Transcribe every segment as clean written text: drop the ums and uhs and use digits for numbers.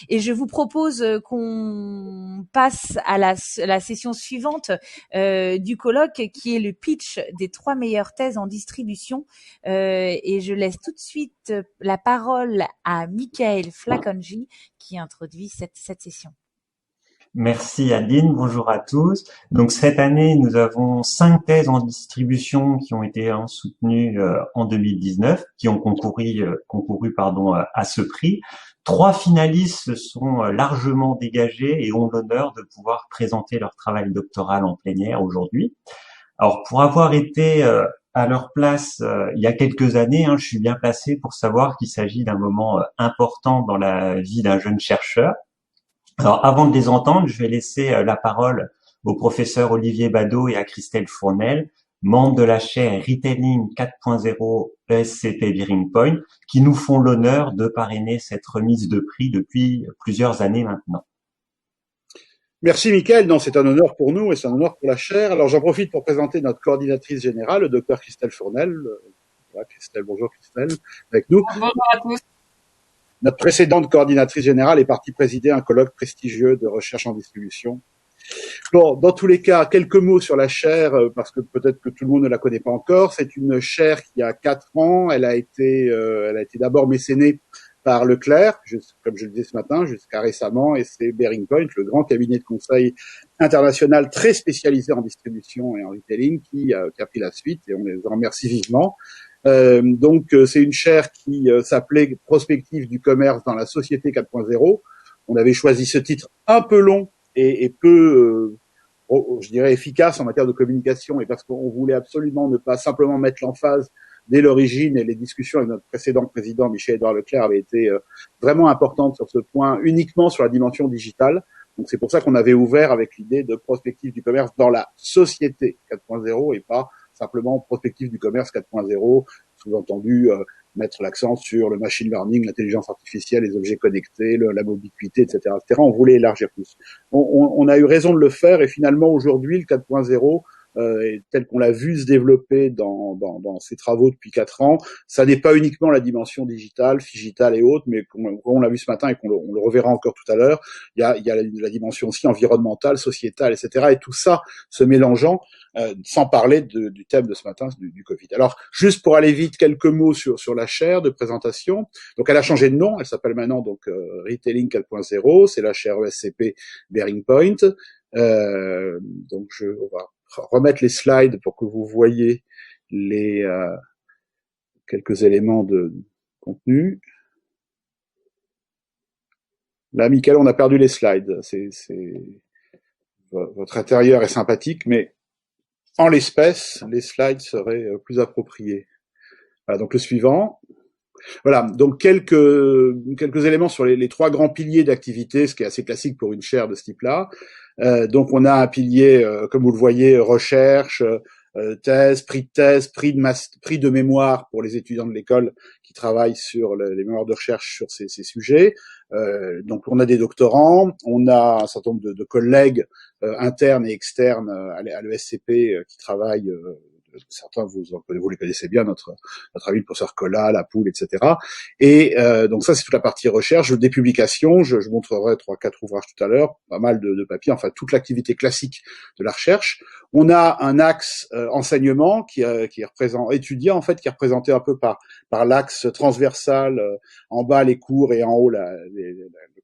Et je vous propose qu'on passe à la session suivante du colloque, qui est le pitch des 3 meilleures thèses en distribution. Et je laisse tout de suite la parole à Michael Flakonji qui introduit cette session. Merci Adeline, bonjour à tous. Donc cette année, nous avons 5 thèses en distribution qui ont été soutenues en 2019, qui ont concouru à ce prix. 3 finalistes se sont largement dégagés et ont l'honneur de pouvoir présenter leur travail doctoral en plénière aujourd'hui. Alors pour avoir été à leur place il y a quelques années, je suis bien placé pour savoir qu'il s'agit d'un moment important dans la vie d'un jeune chercheur. Alors, avant de les entendre, je vais laisser la parole au professeur Olivier Badeau et à Christelle Fournel, membres de la chaire Retailing 4.0 ESCP Bearing Point, qui nous font l'honneur de parrainer cette remise de prix depuis plusieurs années maintenant. Merci Mickaël, non, c'est un honneur pour nous et c'est un honneur pour la chaire. Alors j'en profite pour présenter notre coordinatrice générale, le docteur Christelle Fournel. Voilà, Christelle, bonjour Christelle, avec nous. Bonjour à tous. Notre précédente coordinatrice générale est partie présider un colloque prestigieux de recherche en distribution. Bon, dans tous les cas, quelques mots sur la chaire, parce que peut-être que tout le monde ne la connaît pas encore. C'est une chaire qui a 4 ans. Elle a été d'abord mécénée par Leclerc, comme je le disais ce matin, jusqu'à récemment, et c'est Bearing Point, le grand cabinet de conseil international très spécialisé en distribution et en retailing, qui a pris la suite, et on les en remercie vivement. Donc c'est une chaire qui s'appelait Prospective du commerce dans la société 4.0. On avait choisi ce titre un peu long et peu, je dirais, efficace en matière de communication, et parce qu'on voulait absolument ne pas simplement mettre l'emphase dès l'origine, et les discussions avec notre précédent président Michel-Édouard Leclerc avaient été vraiment importantes sur ce point, uniquement sur la dimension digitale. Donc c'est pour ça qu'on avait ouvert avec l'idée de Prospective du commerce dans la société 4.0 et pas simplement Prospective du commerce 4.0, sous-entendu mettre l'accent sur le machine learning, l'intelligence artificielle, les objets connectés, la mobilité, etc., etc. On voulait élargir plus. On a eu raison de le faire, et finalement aujourd'hui le 4.0, tel qu'on l'a vu se développer dans ses travaux depuis 4 ans, ça n'est pas uniquement la dimension digitale, figitale et autres, mais comme on l'a vu ce matin et on le reverra encore tout à l'heure, il y a la dimension aussi environnementale, sociétale, etc. Et tout ça se mélangeant, sans parler du thème de ce matin, du Covid. Alors, juste pour aller vite, quelques mots sur la chaire de présentation. Donc, elle a changé de nom, elle s'appelle maintenant donc Retailing 4.0, c'est la chaire ESCP Bearing Point. Donc, on va remettre les slides pour que vous voyez les quelques éléments de contenu. Là, Michael, on a perdu les slides. Votre intérieur est sympathique, mais en l'espèce, les slides seraient plus appropriés. Voilà, donc le suivant. Voilà, donc quelques éléments sur les 3 grands piliers d'activité, ce qui est assez classique pour une chaire de ce type-là. Donc on a un pilier, comme vous le voyez, recherche, thèse, prix de mémoire pour les étudiants de l'école qui travaillent sur les mémoires de recherche sur ces sujets. Donc on a des doctorants, on a un certain nombre de collègues internes et externes à l'ESCP qui travaillent. Certains vous les connaissez bien, notre ami le professeur Collat, La Poule, etc. Et donc ça c'est toute la partie recherche, des publications. Je montrerai 3-4 ouvrages tout à l'heure, pas mal de papiers, enfin toute l'activité classique de la recherche. On a un axe enseignement qui représente étudiant en fait, qui est représenté un peu par l'axe transversal, en bas les cours et en haut le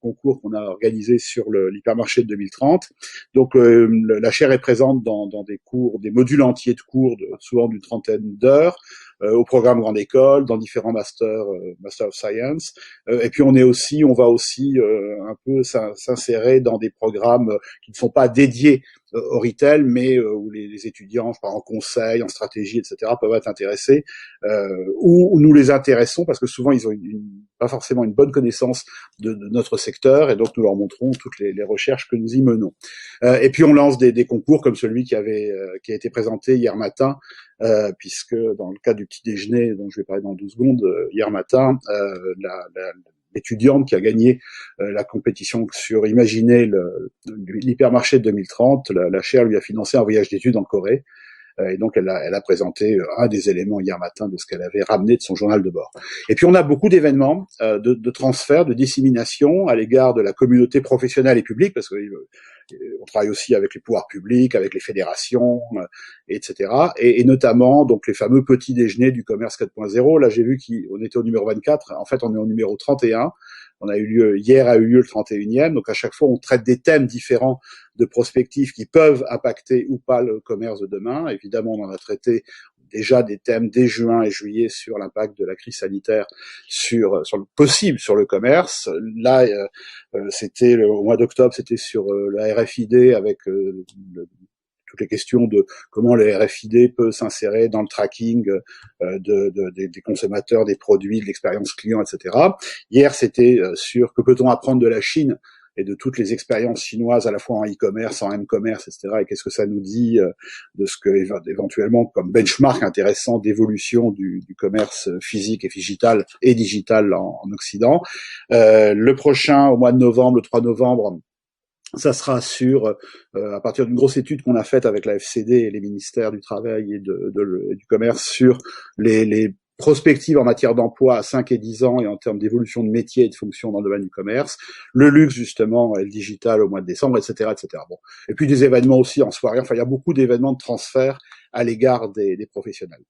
concours qu'on a organisé sur l'hypermarché de 2030. Donc la chaire est présente dans des cours, des modules entiers de cours, souvent d'une 30aine d'heures, au programme Grande École, dans différents Master of Science. Et puis on va aussi un peu s'insérer dans des programmes qui ne sont pas dédiés au retail, mais où les étudiants, je sais pas, en conseil, en stratégie, etc., peuvent être intéressés, où nous les intéressons parce que souvent ils ont pas forcément une bonne connaissance de notre secteur, et donc nous leur montrons toutes les recherches que nous y menons. Et puis on lance des concours comme celui qui a été présenté hier matin, puisque dans le cas du petit déjeuner dont je vais parler dans 12 secondes, hier matin, l'étudiante qui a gagné la compétition sur Imaginez l'hypermarché de 2030, la chaire lui a financé un voyage d'études en Corée. Et donc, elle a présenté un des éléments hier matin de ce qu'elle avait ramené de son journal de bord. Et puis, on a beaucoup d'événements de transfert, de dissémination à l'égard de la communauté professionnelle et publique, parce que on travaille aussi avec les pouvoirs publics, avec les fédérations, etc. Et notamment donc les fameux petits déjeuners du commerce 4.0. Là, j'ai vu qu'on était au numéro 24. En fait, on est au numéro 31. On a eu lieu hier, a eu lieu le 31e. Donc à chaque fois, on traite des thèmes différents de prospective qui peuvent impacter ou pas le commerce de demain. Évidemment, on en a traité déjà des thèmes dès juin et juillet sur l'impact de la crise sanitaire sur le possible sur le commerce. Là, c'était au mois d'octobre, c'était sur la RFID avec toutes les questions de comment le RFID peut s'insérer dans le tracking des consommateurs, des produits, de l'expérience client, etc. Hier, c'était sur que peut-on apprendre de la Chine et de toutes les expériences chinoises à la fois en e-commerce, en m-commerce, etc. Et qu'est-ce que ça nous dit de ce que éventuellement comme benchmark intéressant d'évolution du commerce physique et digital en Occident. Le prochain, au mois de novembre, le 3 novembre, ça sera sur, à partir d'une grosse étude qu'on a faite avec la FCD et les ministères du Travail et du Commerce sur les prospectives en matière d'emploi à 5 et 10 ans et en termes d'évolution de métiers et de fonctions dans le domaine du commerce, le luxe justement et le digital au mois de décembre, etc., etc. Bon. Et puis des événements aussi en soirée. Enfin, il y a beaucoup d'événements de transfert à l'égard des professionnels.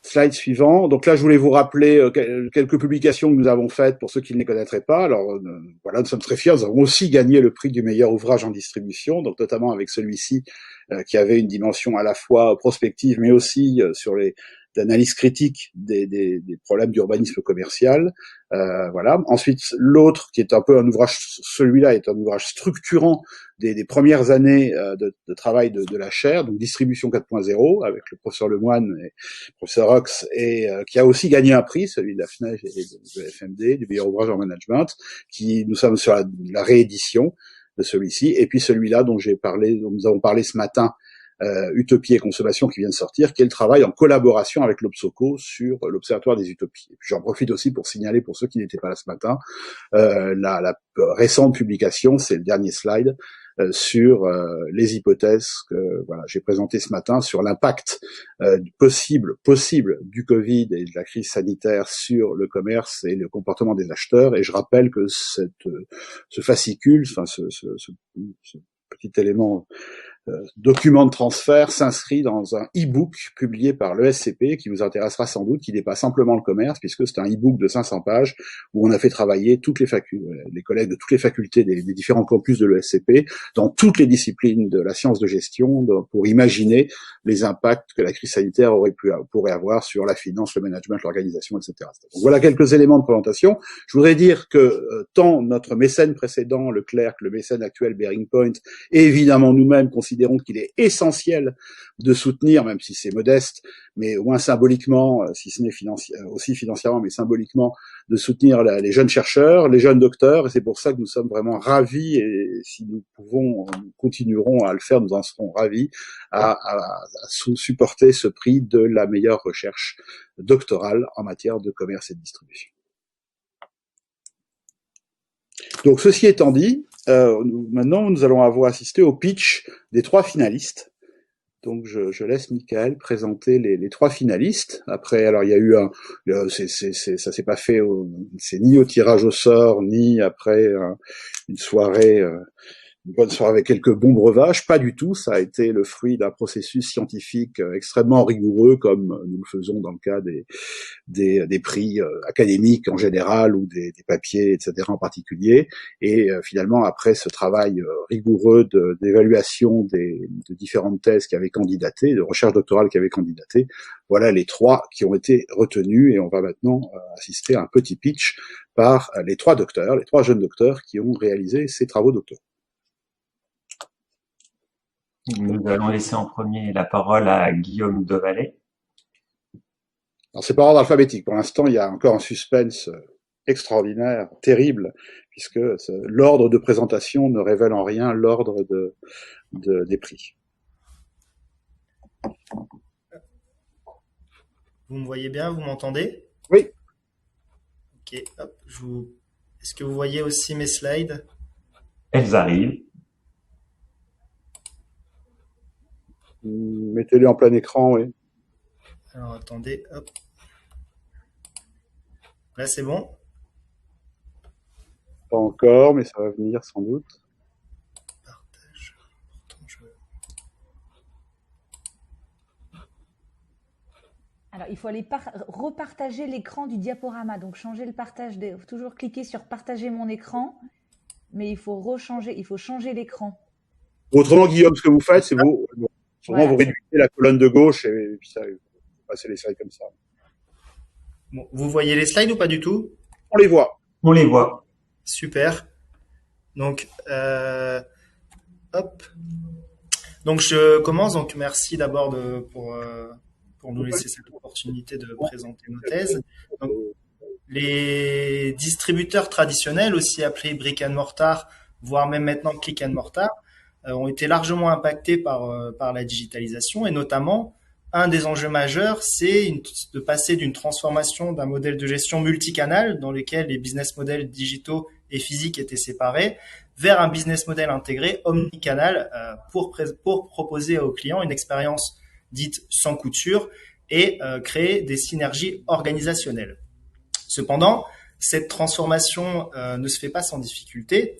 Slide suivant. Donc là, je voulais vous rappeler quelques publications que nous avons faites pour ceux qui ne les connaîtraient pas. Alors voilà, nous sommes très fiers. Nous avons aussi gagné le prix du meilleur ouvrage en distribution, donc notamment avec celui-ci qui avait une dimension à la fois prospective, mais aussi sur d'analyse critique des problèmes d'urbanisme commercial. Voilà. Ensuite, l'autre qui est un peu un ouvrage, celui-là est un ouvrage structurant des premières années de travail de la chaire, donc distribution 4.0 avec le professeur Lemoine et le professeur Rox, et qui a aussi gagné un prix, celui de la FNEJ et de FMD, du meilleur ouvrage en management, nous sommes sur la réédition de celui-ci, et puis celui-là dont nous avons parlé ce matin, Utopie et consommation, qui vient de sortir, qui est le travail en collaboration avec l'Obsoco sur l'Observatoire des Utopies. Et puis j'en profite aussi pour signaler, pour ceux qui n'étaient pas là ce matin, la récente publication, c'est le dernier slide, sur les hypothèses que voilà, j'ai présentées ce matin sur l'impact possible du Covid et de la crise sanitaire sur le commerce et le comportement des acheteurs. Et je rappelle que ce fascicule, enfin ce petit élément document de transfert s'inscrit dans un e-book publié par l'ESCP qui vous intéressera sans doute, qui n'est pas simplement le commerce, puisque c'est un e-book de 500 pages où on a fait travailler les collègues de toutes les facultés des différents campus de l'ESCP dans toutes les disciplines de la science de gestion pour imaginer les impacts que la crise sanitaire pourrait avoir sur la finance, le management, l'organisation, etc. Donc voilà quelques éléments de présentation. Je voudrais dire que tant notre mécène précédent, Leclerc, que le mécène actuel, Bearing Point, et évidemment nous-mêmes considérons qu'il est essentiel de soutenir, même si c'est modeste, mais au moins symboliquement, si ce n'est aussi financièrement, mais symboliquement, de soutenir les jeunes chercheurs, les jeunes docteurs, et c'est pour ça que nous sommes vraiment ravis, et si nous pouvons, nous continuerons à le faire, nous en serons ravis, à supporter ce prix de la meilleure recherche doctorale en matière de commerce et de distribution. Donc, ceci étant dit, maintenant, nous allons assisté au pitch des 3 finalistes. Donc, je laisse Michael présenter les 3 finalistes. Après, alors, il y a eu ça s'est pas fait, c'est ni au tirage au sort, ni après une bonne soirée avec quelques bons breuvages, pas du tout. Ça a été le fruit d'un processus scientifique extrêmement rigoureux, comme nous le faisons dans le cas des prix académiques en général ou des papiers, etc. en particulier. Et finalement, après ce travail rigoureux d'évaluation de différentes thèses qui avaient candidaté, de recherche doctorale qui avaient candidaté, voilà les 3 qui ont été retenus. Et on va maintenant assister à un petit pitch par les 3 jeunes docteurs qui ont réalisé ces travaux doctoraux. Nous allons laisser en premier la parole à Guillaume Devalet. Alors c'est par ordre alphabétique. Pour l'instant, il y a encore un suspense extraordinaire, terrible, puisque l'ordre de présentation ne révèle en rien l'ordre des prix. Vous me voyez bien, vous m'entendez? Oui. Ok, hop, est-ce que vous voyez aussi mes slides? Elles arrivent. Mettez-les en plein écran, oui. Alors, attendez, hop. Là, c'est bon. Pas encore, mais ça va venir sans doute. Partage. Pourtant, Alors, il faut aller repartager l'écran du diaporama. Donc, changer le partage. Toujours cliquer sur partager mon écran. Mais il faut changer l'écran. Autrement, Guillaume, ce que vous faites, c'est vous réduisez la colonne de gauche et puis ça, vous passez les slides comme ça. Bon, vous voyez les slides ou pas du tout? On les voit. On les voit. Super. Donc, hop. Donc, je commence. Donc, merci d'abord pour nous laisser cette opportunité de présenter nos thèses. Donc, les distributeurs traditionnels, aussi appelés brick and mortar, voire même maintenant click and mortar, ont été largement impactés par la digitalisation, et notamment un des enjeux majeurs, c'est de passer d'une transformation d'un modèle de gestion multicanal dans lequel les business models digitaux et physiques étaient séparés vers un business model intégré omnicanal pour proposer aux clients une expérience dite sans couture et créer des synergies organisationnelles. Cependant, cette transformation ne se fait pas sans difficulté,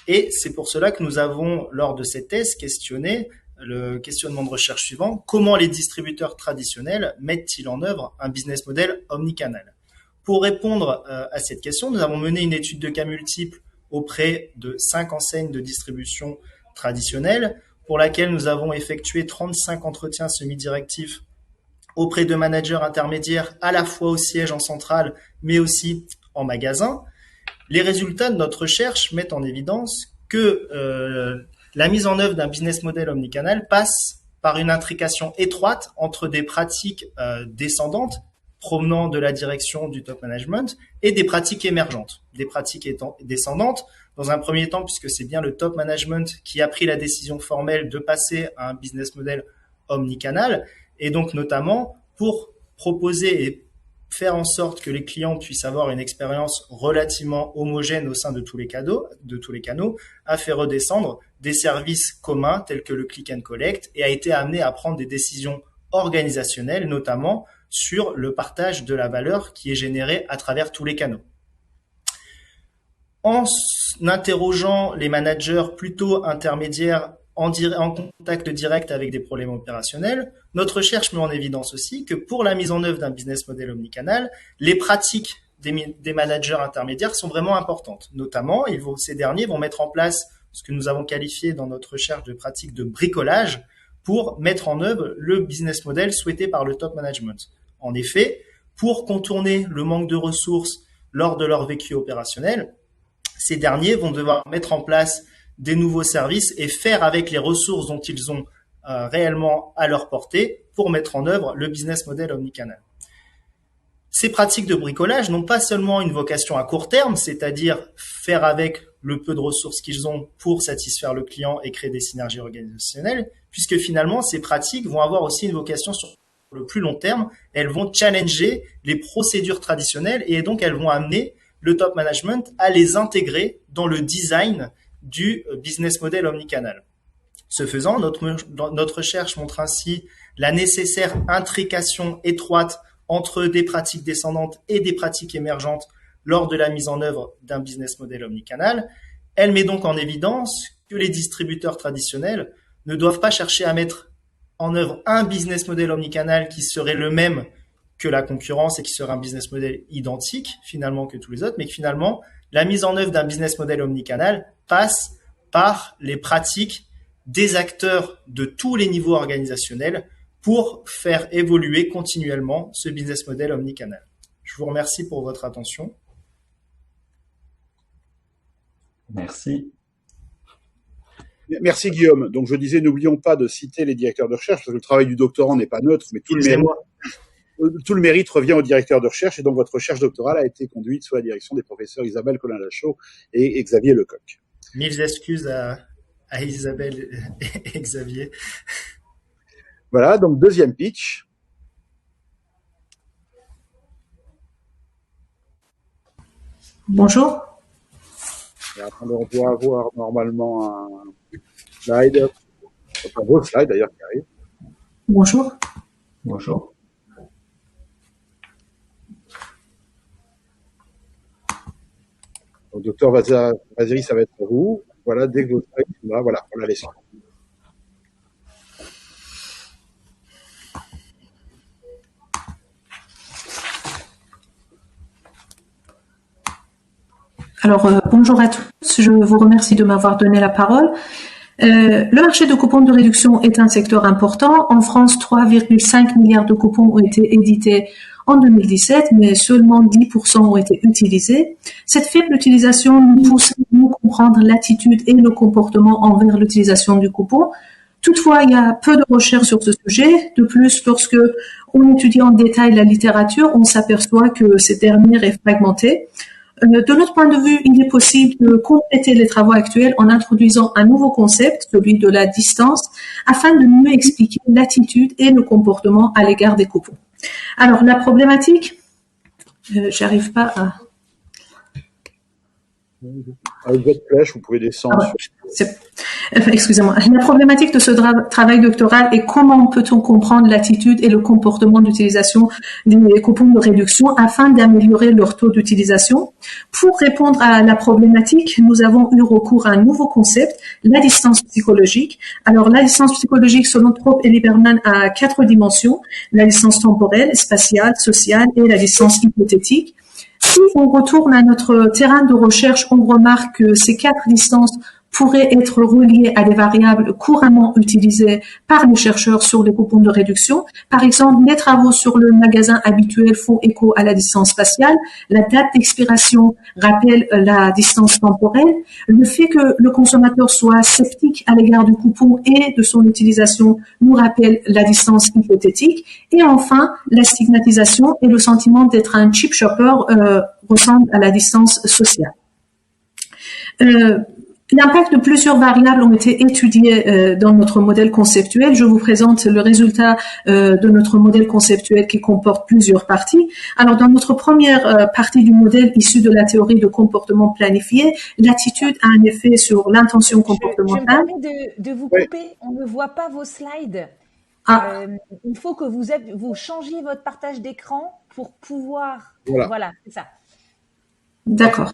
et c'est pour cela que nous avons, lors de cette thèse, questionné le questionnement de recherche suivant: comment les distributeurs traditionnels mettent-ils en œuvre un business model omnicanal? Pour répondre à cette question, nous avons mené une étude de cas multiples auprès de 5 enseignes de distribution traditionnelles, pour laquelle nous avons effectué 35 entretiens semi-directifs auprès de managers intermédiaires, à la fois au siège en centrale, mais aussi en magasin. Les résultats de notre recherche mettent en évidence que la mise en œuvre d'un business model omnicanal passe par une intrication étroite entre des pratiques descendantes provenant de la direction du top management et des pratiques émergentes. Des pratiques descendantes, dans un premier temps, puisque c'est bien le top management qui a pris la décision formelle de passer à un business model omnicanal, et donc notamment pour proposer et faire en sorte que les clients puissent avoir une expérience relativement homogène au sein de tous les canaux, a fait redescendre des services communs tels que le click and collect et a été amené à prendre des décisions organisationnelles, notamment sur le partage de la valeur qui est générée à travers tous les canaux. En interrogeant les managers plutôt intermédiaires en contact direct avec des problèmes opérationnels, notre recherche met en évidence aussi que pour la mise en œuvre d'un business model omnicanal, les pratiques des managers intermédiaires sont vraiment importantes. Notamment, ces derniers vont mettre en place ce que nous avons qualifié dans notre recherche de pratiques de bricolage pour mettre en œuvre le business model souhaité par le top management. En effet, pour contourner le manque de ressources lors de leur vécu opérationnel, ces derniers vont devoir mettre en place des nouveaux services et faire avec les ressources dont ils ont réellement à leur portée pour mettre en œuvre le business model omnicanal. Ces pratiques de bricolage n'ont pas seulement une vocation à court terme, c'est-à-dire faire avec le peu de ressources qu'ils ont pour satisfaire le client et créer des synergies organisationnelles, puisque finalement, ces pratiques vont avoir aussi une vocation sur le plus long terme. Elles vont challenger les procédures traditionnelles et donc elles vont amener le top management à les intégrer dans le design du business model omnicanal. Ce faisant, notre recherche montre ainsi la nécessaire intrication étroite entre des pratiques descendantes et des pratiques émergentes lors de la mise en œuvre d'un business model omnicanal. Elle met donc en évidence que les distributeurs traditionnels ne doivent pas chercher à mettre en œuvre un business model omnicanal qui serait le même que la concurrence et qui serait un business model identique finalement que tous les autres, mais que finalement, la mise en œuvre d'un business model omnicanal passe par les pratiques des acteurs de tous les niveaux organisationnels pour faire évoluer continuellement ce business model omnicanal. Je vous remercie pour votre attention. Merci. Merci Guillaume. Donc je disais, n'oublions pas de citer les directeurs de recherche, parce que le travail du doctorant n'est pas neutre, mais tout le mérite revient au directeur de recherche, et donc votre recherche doctorale a été conduite sous la direction des professeurs Isabelle Collin-Lachaud et Xavier Lecoq. Mille excuses à Isabelle et Xavier. Voilà, donc deuxième pitch. Bonjour. Et attendez, on doit avoir normalement un slide, enfin vos slides d'ailleurs qui arrivent. Bonjour. Bonjour. Donc, docteur Vaziri, ça va être pour vous. Voilà, dès que vous êtes là, voilà, on la laisse. Alors, bonjour à tous. Je vous remercie de m'avoir donné la parole. Le marché de coupons de réduction est un secteur important. En France, 3,5 milliards de coupons ont été édités en 2017, mais seulement 10% ont été utilisés. Cette faible utilisation nous pousse à mieux comprendre l'attitude et le comportement envers l'utilisation du coupon. Toutefois, il y a peu de recherches sur ce sujet. De plus, lorsque on étudie en détail la littérature, on s'aperçoit que cette dernière est fragmentée. De notre point de vue, il est possible de compléter les travaux actuels en introduisant un nouveau concept, celui de la distance, afin de mieux expliquer l'attitude et le comportement à l'égard des coupons. Alors, la problématique, j'arrive pas à... Avec votre flèche, vous pouvez descendre. Excusez-moi. La problématique de ce travail doctoral est comment peut-on comprendre l'attitude et le comportement d'utilisation des coupons de réduction afin d'améliorer leur taux d'utilisation. Pour répondre à la problématique, nous avons eu recours à un nouveau concept, la distance psychologique. Alors, la distance psychologique, selon Tropp et Lieberman, a 4 dimensions: la distance temporelle, spatiale, sociale et la distance hypothétique. Si on retourne à notre terrain de recherche, on remarque que ces 4 distances pourraient être reliées à des variables couramment utilisées par les chercheurs sur les coupons de réduction. Par exemple, les travaux sur le magasin habituel font écho à la distance spatiale. La date d'expiration rappelle la distance temporelle. Le fait que le consommateur soit sceptique à l'égard du coupon et de son utilisation nous rappelle la distance hypothétique. Et enfin, la stigmatisation et le sentiment d'être un cheap shopper ressemblent à la distance sociale. L'impact de plusieurs variables ont été étudiées dans notre modèle conceptuel. Je vous présente le résultat de notre modèle conceptuel qui comporte plusieurs parties. Alors, dans notre première partie du modèle issu de la théorie de comportement planifié, l'attitude a un effet sur l'intention comportementale. Je me permets de vous couper. Oui. On ne voit pas vos slides. Il faut que vous changiez votre partage d'écran pour pouvoir... Voilà, c'est ça. D'accord.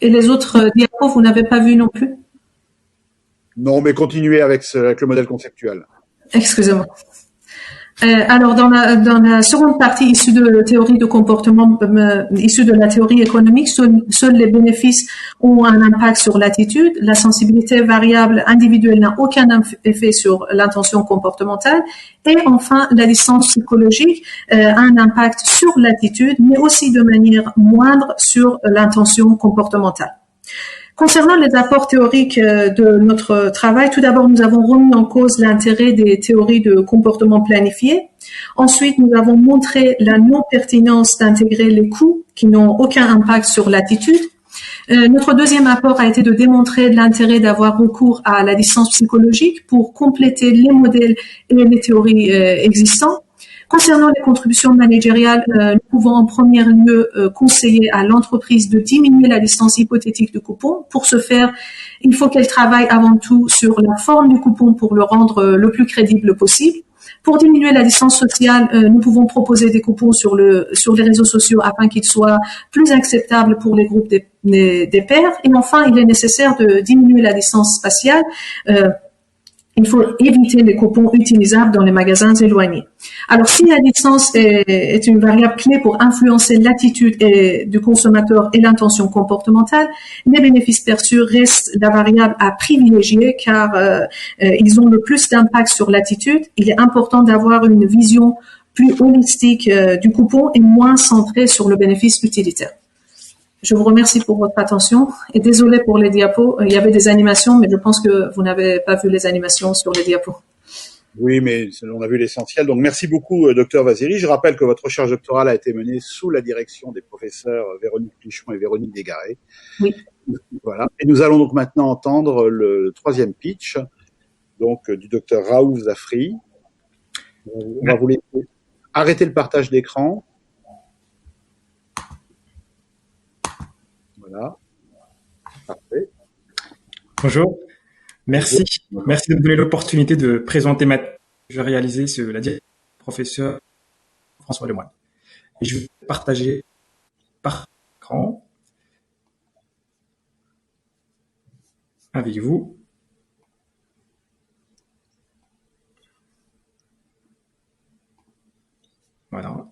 Et les autres diapos, vous n'avez pas vu non plus? Non, mais continuez avec le modèle conceptuel. Excusez-moi. Alors, dans la seconde partie issue de la théorie de comportement, issue de la théorie économique, seuls les bénéfices ont un impact sur l'attitude. La sensibilité variable individuelle n'a aucun effet sur l'intention comportementale. Et enfin, la distance psychologique a un impact sur l'attitude, mais aussi de manière moindre sur l'intention comportementale. Concernant les apports théoriques de notre travail, tout d'abord, nous avons remis en cause l'intérêt des théories de comportement planifié. Ensuite, nous avons montré la non-pertinence d'intégrer les coûts qui n'ont aucun impact sur l'attitude. Notre deuxième apport a été de démontrer l'intérêt d'avoir recours à la distance psychologique pour compléter les modèles et les théories existants. Concernant les contributions managériales, nous pouvons en premier lieu conseiller à l'entreprise de diminuer la distance hypothétique du coupon. Pour ce faire, il faut qu'elle travaille avant tout sur la forme du coupon pour le rendre le plus crédible possible. Pour diminuer la distance sociale, nous pouvons proposer des coupons sur les réseaux sociaux afin qu'ils soient plus acceptables pour les groupes des pairs. Et enfin, il est nécessaire de diminuer la distance spatiale. Il faut éviter les coupons utilisables dans les magasins éloignés. Alors, si la distance est une variable clé pour influencer l'attitude du consommateur et l'intention comportementale, les bénéfices perçus restent la variable à privilégier car ils ont le plus d'impact sur l'attitude. Il est important d'avoir une vision plus holistique du coupon et moins centrée sur le bénéfice utilitaire. Je vous remercie pour votre attention et désolé pour les diapos. Il y avait des animations, mais je pense que vous n'avez pas vu les animations sur les diapos. Oui, mais on a vu l'essentiel. Donc, merci beaucoup, docteur Vaziri. Je rappelle que votre recherche doctorale a été menée sous la direction des professeurs Véronique Plichon et Véronique Desgaret. Oui. Voilà. Et nous allons donc maintenant entendre le troisième pitch, donc du docteur Raouf Zafri. On va vous laisser arrêter le partage d'écran. Voilà. Parfait. Bonjour. Merci. Merci de me donner l'opportunité de présenter ma thèse. Je vais réaliser la diapositive du professeur François Lemoine. Et je vais partager par écran avec vous. Voilà.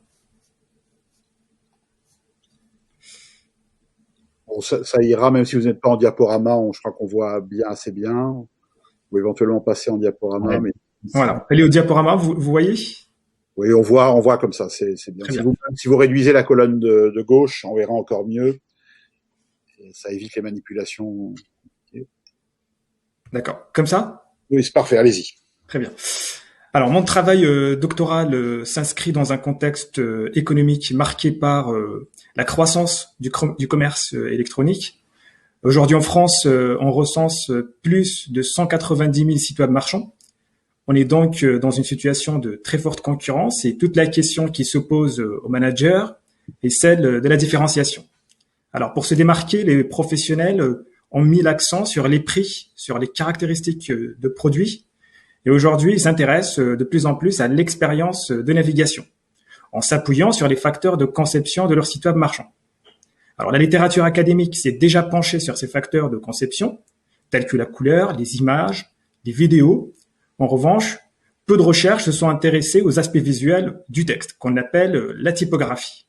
Bon, ça ira, même si vous n'êtes pas en diaporama, je crois qu'on voit assez bien. Ou éventuellement passer en diaporama. Ouais. Mais... Voilà. Elle est au diaporama, vous voyez? Oui, on voit comme ça, c'est bien. Si vous réduisez la colonne de gauche, on verra encore mieux. Et ça évite les manipulations. D'accord. Comme ça? Oui, c'est parfait, allez-y. Très bien. Alors, mon travail doctoral s'inscrit dans un contexte économique marqué par la croissance du commerce électronique. Aujourd'hui, en France, on recense plus de 190 000 sites web marchands. On est donc dans une situation de très forte concurrence et toute la question qui se pose aux managers est celle de la différenciation. Alors, pour se démarquer, les professionnels ont mis l'accent sur les prix, sur les caractéristiques de produits. Et aujourd'hui, ils s'intéressent de plus en plus à l'expérience de navigation, en s'appuyant sur les facteurs de conception de leur site web marchand. Alors, la littérature académique s'est déjà penchée sur ces facteurs de conception, tels que la couleur, les images, les vidéos. En revanche, peu de recherches se sont intéressées aux aspects visuels du texte, qu'on appelle la typographie.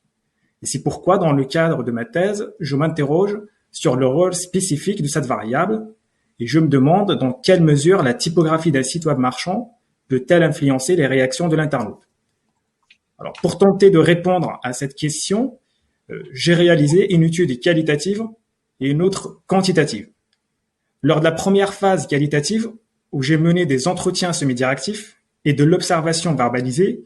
Et c'est pourquoi, dans le cadre de ma thèse, je m'interroge sur le rôle spécifique de cette variable, et je me demande dans quelle mesure la typographie d'un site web marchand peut-elle influencer les réactions de l'internaute. Alors, pour tenter de répondre à cette question, j'ai réalisé une étude qualitative et une autre quantitative. Lors de la première phase qualitative, où j'ai mené des entretiens semi-directifs et de l'observation verbalisée,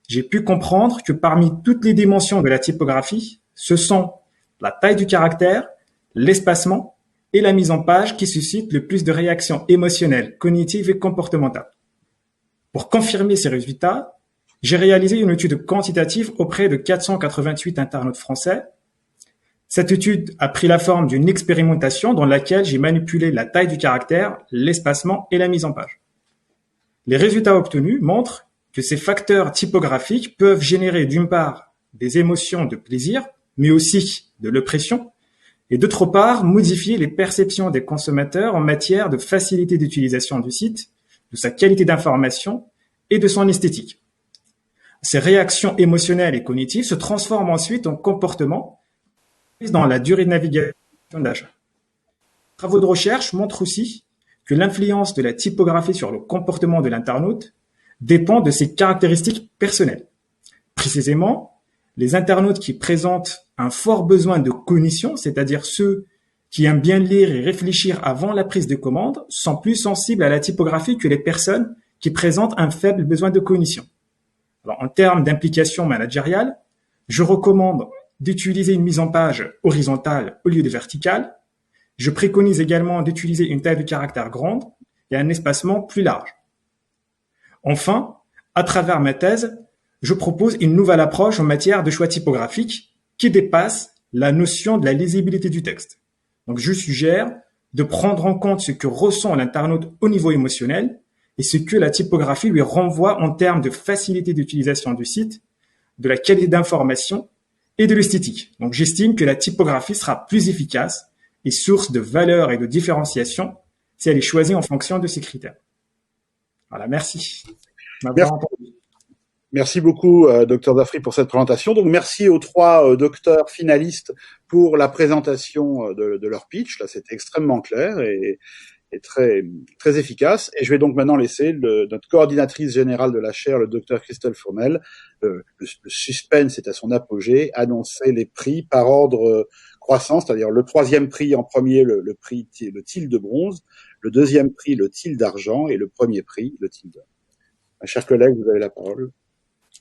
j'ai pu comprendre que parmi toutes les dimensions de la typographie, ce sont la taille du caractère, l'espacement et la mise en page qui suscitent le plus de réactions émotionnelles, cognitives et comportementales. Pour confirmer ces résultats, j'ai réalisé une étude quantitative auprès de 488 internautes français. Cette étude a pris la forme d'une expérimentation dans laquelle j'ai manipulé la taille du caractère, l'espacement et la mise en page. Les résultats obtenus montrent que ces facteurs typographiques peuvent générer d'une part des émotions de plaisir, mais aussi de l'oppression, et d'autre part modifier les perceptions des consommateurs en matière de facilité d'utilisation du site, de sa qualité d'information et de son esthétique. Ces réactions émotionnelles et cognitives se transforment ensuite en comportements dans la durée de navigation d'achat. Les travaux de recherche montrent aussi que l'influence de la typographie sur le comportement de l'internaute dépend de ses caractéristiques personnelles. Précisément, les internautes qui présentent un fort besoin de cognition, c'est-à-dire ceux qui aiment bien lire et réfléchir avant la prise de commande, sont plus sensibles à la typographie que les personnes qui présentent un faible besoin de cognition. Alors, en termes d'implication managériale, je recommande d'utiliser une mise en page horizontale au lieu de verticale. Je préconise également d'utiliser une taille de caractère grande et un espacement plus large. Enfin, à travers ma thèse, je propose une nouvelle approche en matière de choix typographique qui dépasse la notion de la lisibilité du texte. Donc, je suggère de prendre en compte ce que ressent l'internaute au niveau émotionnel et ce que la typographie lui renvoie en termes de facilité d'utilisation du site, de la qualité d'information et de l'esthétique. Donc, j'estime que la typographie sera plus efficace et source de valeur et de différenciation si elle est choisie en fonction de ces critères. Voilà, merci. Merci beaucoup, Dr Zaffry, pour cette présentation. Donc, merci aux trois docteurs finalistes pour la présentation de leur pitch. Là, c'était extrêmement clair et très, très efficace. Et je vais donc maintenant laisser notre coordinatrice générale de la chaire, le Dr Christelle Fournel, le suspense est à son apogée, annoncer les prix par ordre croissant, c'est-à-dire le troisième prix en premier, le prix, le tilde de bronze, le deuxième prix, le tilde d'argent, et le premier prix, le tilde d'or. Ma chère collègue, vous avez la parole.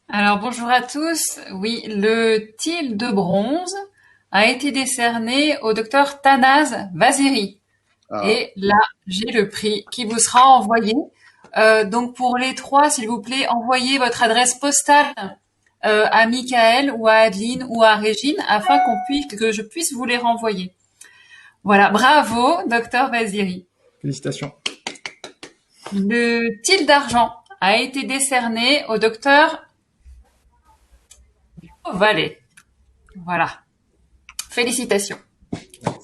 Alors, bonjour à tous. Oui, le tilde de bronze a été décerné au docteur Tanaz Vaziri. Ah. Et là, j'ai le prix qui vous sera envoyé. Donc, pour les trois, s'il vous plaît, envoyez votre adresse postale à Michael ou à Adeline ou à Régine afin que je puisse vous les renvoyer. Voilà, bravo, docteur Vaziri. Félicitations. Le Til d'argent a été décerné au docteur Vallée. Voilà. Félicitations.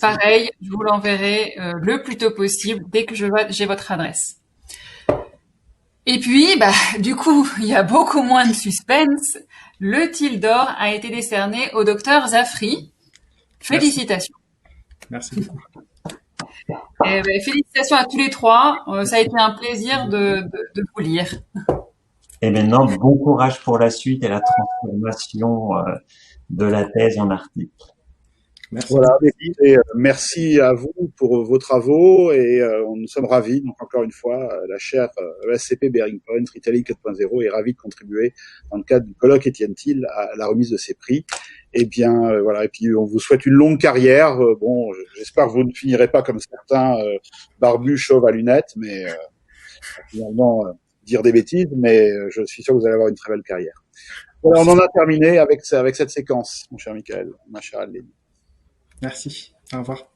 Pareil, je vous l'enverrai le plus tôt possible dès que j'ai votre adresse. Et puis, du coup, il y a beaucoup moins de suspense. Le Til d'or a été décerné au docteur Zafri. Félicitations. Merci beaucoup. Et félicitations à tous les trois. Ça a été un plaisir de vous lire. Et maintenant, bon courage pour la suite et la transformation de la thèse en article. Merci. Voilà, merci à vous pour vos travaux et nous sommes ravis. Donc encore une fois, la chaire ESCP Bearing Point Retelling 4.0 est ravie de contribuer dans le cadre du colloque Étienne Til à la remise de ces prix. Et bien voilà, et puis on vous souhaite une longue carrière. Bon, j'espère que vous ne finirez pas comme certains barbus chauves à lunettes, mais finalement dire des bêtises. Mais je suis sûr que vous allez avoir une très belle carrière. Voilà, on en a terminé avec cette séquence, mon cher Michael, ma chère Adeline. Merci. Au revoir.